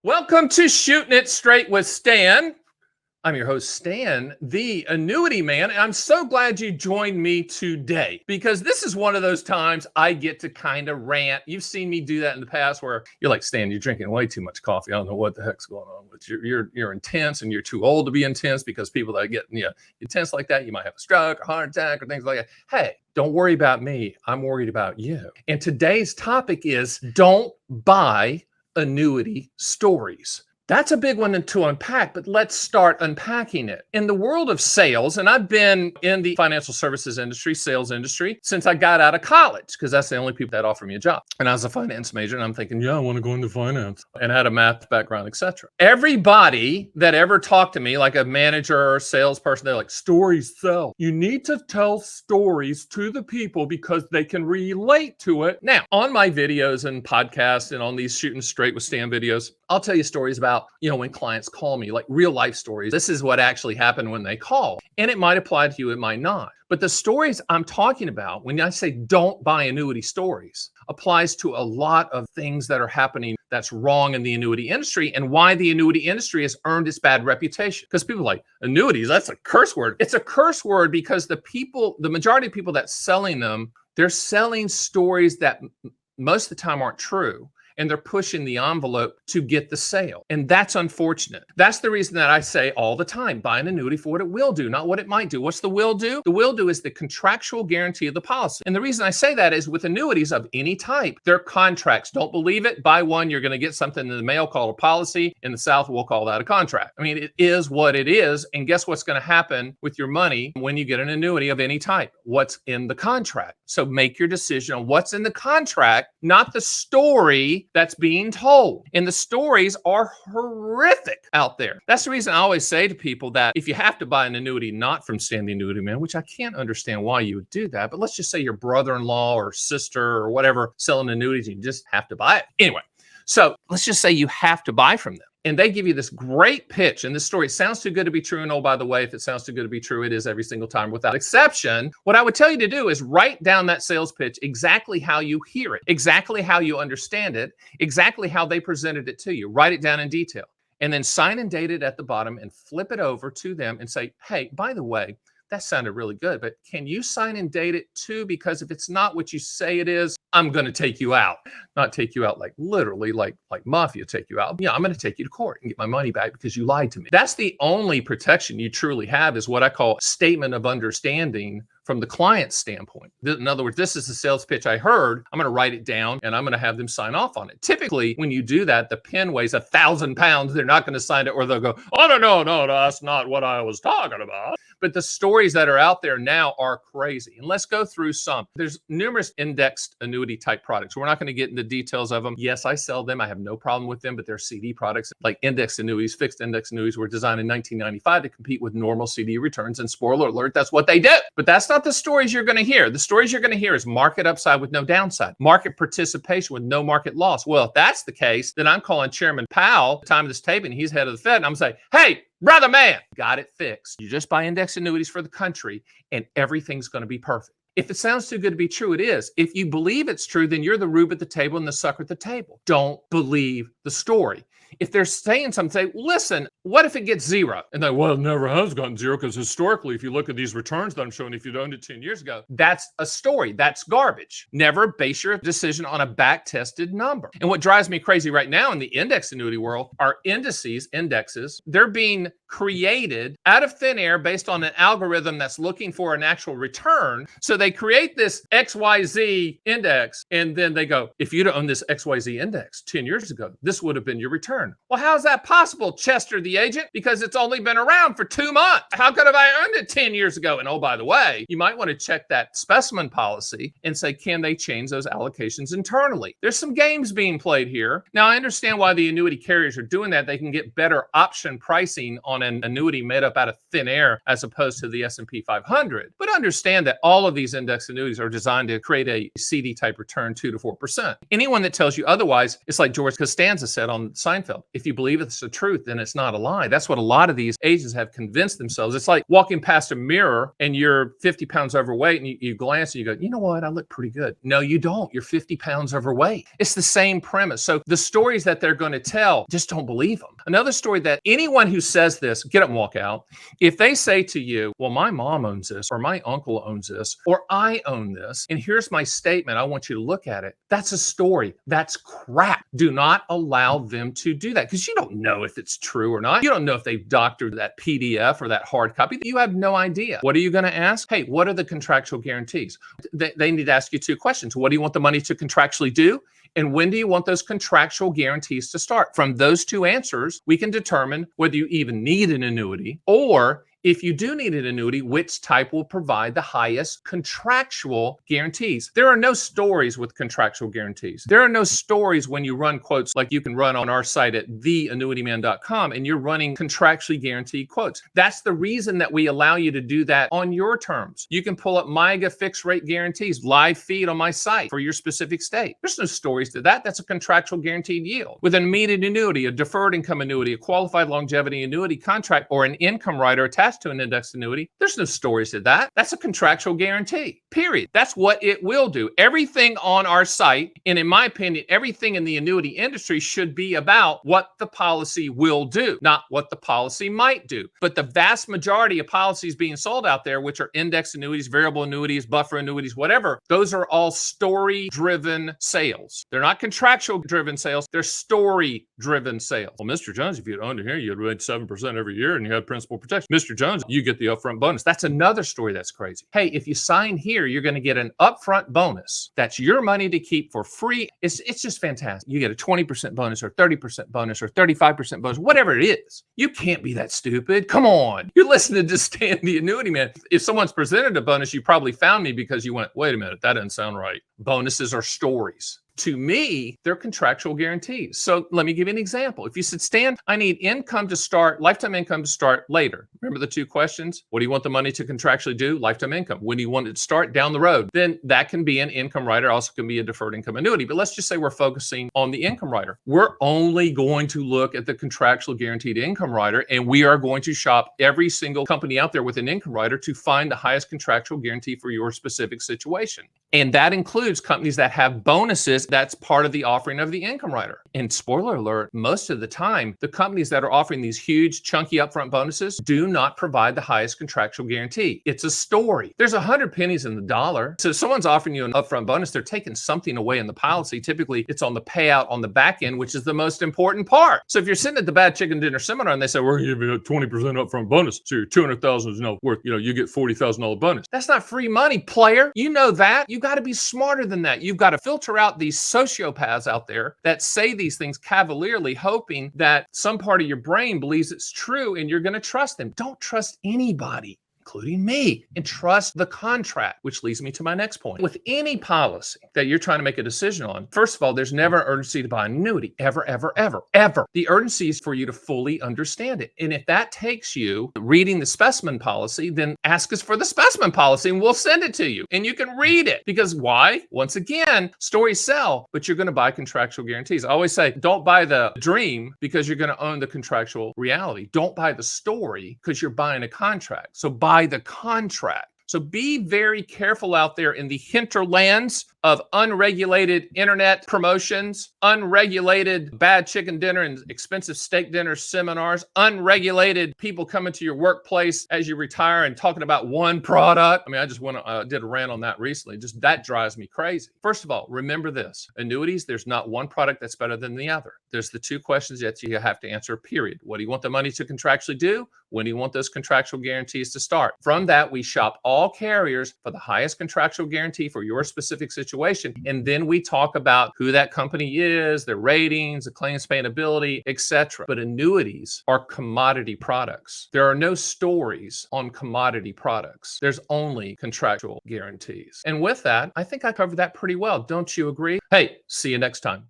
Welcome to Shooting It Straight with Stan. I'm your host, Stan, the Annuity Man, and I'm so glad you joined me today because this is one of those times I get to kind of rant. You've seen me do that in the past where you're like, Stan, you're drinking way too much coffee. I don't know what the heck's going on with you. You're intense and you're too old to be intense because people that get intense like that, you might have a stroke or heart attack or things like that. Hey, don't worry about me. I'm worried about you. And today's topic is don't buy annuity stories. That's a big one to unpack, but let's start unpacking it. In the world of sales, and I've been in the financial services industry, sales industry, since I got out of college, because that's the only people that offer me a job. And I was a finance major, and I'm thinking, I want to go into finance, and I had a math background, etc. Everybody that ever talked to me, like a manager or salesperson, they're like, stories sell. You need to tell stories to the people because they can relate to it. Now, on my videos and podcasts and on these Shooting Straight with Stan videos, I'll tell you stories about, when clients call me, like real life stories. This is what actually happened when they call. And it might apply to you, it might not. But the stories I'm talking about, when I say don't buy annuity stories, applies to a lot of things that are happening that's wrong in the annuity industry and why the annuity industry has earned its bad reputation. Because people are like, annuities, that's a curse word. It's a curse word because the majority of people that's selling them, they're selling stories that most of the time aren't true. And they're pushing the envelope to get the sale. And that's unfortunate. That's the reason that I say all the time, buy an annuity for what it will do, not what it might do. What's the will do? The will do is the contractual guarantee of the policy. And the reason I say that is with annuities of any type, they're contracts. Don't believe it? Buy one, you're going to get something in the mail called a policy. In the South, we'll call that a contract. I mean, it is what it is. And guess what's going to happen with your money when you get an annuity of any type? What's in the contract? So make your decision on what's in the contract, not the story that's being told. And the stories are horrific out there. That's the reason I always say to people that if you have to buy an annuity, not from Stan the Annuity Man, which I can't understand why you would do that, but let's just say your brother-in-law or sister or whatever selling annuities, you just have to buy it. Anyway, so let's just say you have to buy from them. And they give you this great pitch. And this story, it sounds too good to be true. And oh, by the way, if it sounds too good to be true, it is every single time without exception. What I would tell you to do is write down that sales pitch exactly how you hear it, exactly how you understand it, exactly how they presented it to you. Write it down in detail. And then sign and date it at the bottom and flip it over to them and say, hey, by the way, that sounded really good, but can you sign and date it too? Because if it's not what you say it is, I'm going to take you out. Not take you out like literally like mafia take you out. Yeah, I'm going to take you to court and get my money back because you lied to me. That's the only protection you truly have is what I call statement of understanding from the client's standpoint. In other words, this is the sales pitch I heard. I'm going to write it down and I'm going to have them sign off on it. Typically, when you do that, the pen weighs 1,000 pounds. They're not going to sign it or they'll go, oh, no, that's not what I was talking about. But the stories that are out there now are crazy. And let's go through some. There's numerous indexed annuity type products. We're not going to get into details of them. Yes, I sell them. I have no problem with them, but they're CD products like indexed annuities, fixed index annuities were designed in 1995 to compete with normal CD returns. And spoiler alert, that's what they do. But that's not the stories you're going to hear. The stories you're going to hear is market upside with no downside, market participation with no market loss. Well, if that's the case, then I'm calling Chairman Powell at the time of this taping. He's head of the Fed. And I'm saying, hey, brother man, got it fixed. You just buy index annuities for the country and everything's going to be perfect. If it sounds too good to be true, it is. If you believe it's true, then you're the rube at the table and the sucker at the table. Don't believe the story. If they're saying something, say, listen, what if it gets zero? And they, well, it never has gotten zero because historically, if you look at these returns that I'm showing, if you'd owned it 10 years ago, that's a story. That's garbage. Never base your decision on a back-tested number. And what drives me crazy right now in the index annuity world are indexes. They're being created out of thin air based on an algorithm that's looking for an actual return. So they create this XYZ index, and then they go, if you'd owned this XYZ index 10 years ago, this would have been your return. Well, how is that possible, Chester the agent? Because it's only been around for 2 months. How could have I earned it 10 years ago? And oh, by the way, you might want to check that specimen policy and say, can they change those allocations internally? There's some games being played here. Now, I understand why the annuity carriers are doing that. They can get better option pricing on an annuity made up out of thin air as opposed to the S&P 500. But understand that all of these index annuities are designed to create a CD type return 2 to 4%. Anyone that tells you otherwise, it's like George Costanza said on Seinfeld. Seinfeld. If you believe it's the truth, then it's not a lie. That's what a lot of these agents have convinced themselves. It's like walking past a mirror and you're 50 pounds overweight and you glance and you go, you know what? I look pretty good. No, you don't. You're 50 pounds overweight. It's the same premise. So the stories that they're going to tell, just don't believe them. Another story that anyone who says this, get up and walk out. If they say to you, well, my mom owns this, or my uncle owns this, or I own this, and here's my statement, I want you to look at it. That's a story. That's crap. Do not allow them to do that because you don't know if it's true or not. You don't know if they've doctored that PDF or that hard copy. You have no idea. What are you going to ask? Hey, what are the contractual guarantees? They need to ask you two questions. What do you want the money to contractually do? And when do you want those contractual guarantees to start? From those two answers, we can determine whether you even need an annuity, or if you do need an annuity, which type will provide the highest contractual guarantees. There are no stories with contractual guarantees. There are no stories when you run quotes like you can run on our site at theannuityman.com and you're running contractually guaranteed quotes. That's the reason that we allow you to do that on your terms. You can pull up MIGA fixed rate guarantees, live feed on my site for your specific state. There's no stories to that. That's a contractual guaranteed yield. With an immediate annuity, a deferred income annuity, a qualified longevity annuity contract, or an income rider attached to an indexed annuity, there's no stories to that. That's a contractual guarantee, period. That's what it will do. Everything on our site, and in my opinion, everything in the annuity industry should be about what the policy will do, not what the policy might do. But the vast majority of policies being sold out there, which are indexed annuities, variable annuities, buffer annuities, whatever, those are all story-driven sales. They're not contractual-driven sales. They're story-driven sales. Well, Mr. Jones, if you'd owned it here, you'd made 7% every year and you had principal protection. Mr. Jones, you get the upfront bonus. That's another story that's crazy. Hey, if you sign here, you're going to get an upfront bonus. That's your money to keep for free. It's just fantastic. You get a 20% bonus or 30% bonus or 35% bonus, whatever it is. You can't be that stupid. Come on. You're listening to Stan the Annuity Man. If someone's presented a bonus, you probably found me because you went, wait a minute, that doesn't sound right. Bonuses are stories. To me, they're contractual guarantees. So let me give you an example. If you said, Stan, I need income to start, lifetime income to start later. Remember the two questions? What do you want the money to contractually do? Lifetime income. When do you want it to start? Down the road. Then that can be an income rider, also can be a deferred income annuity. But let's just say we're focusing on the income rider. We're only going to look at the contractual guaranteed income rider, and we are going to shop every single company out there with an income rider to find the highest contractual guarantee for your specific situation. And that includes companies that have bonuses. That's part of the offering of the income rider. And spoiler alert, most of the time, the companies that are offering these huge, chunky upfront bonuses do not provide the highest contractual guarantee. It's a story. There's 100 pennies in the dollar. So if someone's offering you an upfront bonus, they're taking something away in the policy. Typically, it's on the payout on the back end, which is the most important part. So if you're sitting at the Bad Chicken Dinner seminar and they say, we're giving you a 20% upfront bonus, so your $200,000 is worth, you get $40,000 bonus. That's not free money, player. You know that. You got to be smarter than that. You've got to filter out these sociopaths out there that say these things cavalierly, hoping that some part of your brain believes it's true and you're going to trust them. Don't trust anybody, including me, and trust the contract, which leads me to my next point. With any policy that you're trying to make a decision on, first of all, there's never an urgency to buy an annuity, ever, ever, ever, ever. The urgency is for you to fully understand it. And if that takes you reading the specimen policy, then ask us for the specimen policy and we'll send it to you and you can read it. Because why? Once again, stories sell, but you're going to buy contractual guarantees. I always say, don't buy the dream because you're going to own the contractual reality. Don't buy the story because you're buying a contract. So buy the contract. So be very careful out there in the hinterlands of unregulated internet promotions, unregulated bad chicken dinner and expensive steak dinner seminars, unregulated people coming to your workplace as you retire and talking about one product. I mean, I just did a rant on that recently. Just that drives me crazy. First of all, remember this. Annuities, there's not one product that's better than the other. There's the two questions that you have to answer, period. What do you want the money to contractually do? When do you want those contractual guarantees to start? From that, we shop all carriers for the highest contractual guarantee for your specific situation. And then we talk about who that company is, their ratings, the claims paying ability, etc. But annuities are commodity products. There are no stories on commodity products. There's only contractual guarantees. And with that, I think I covered that pretty well. Don't you agree? Hey, see you next time.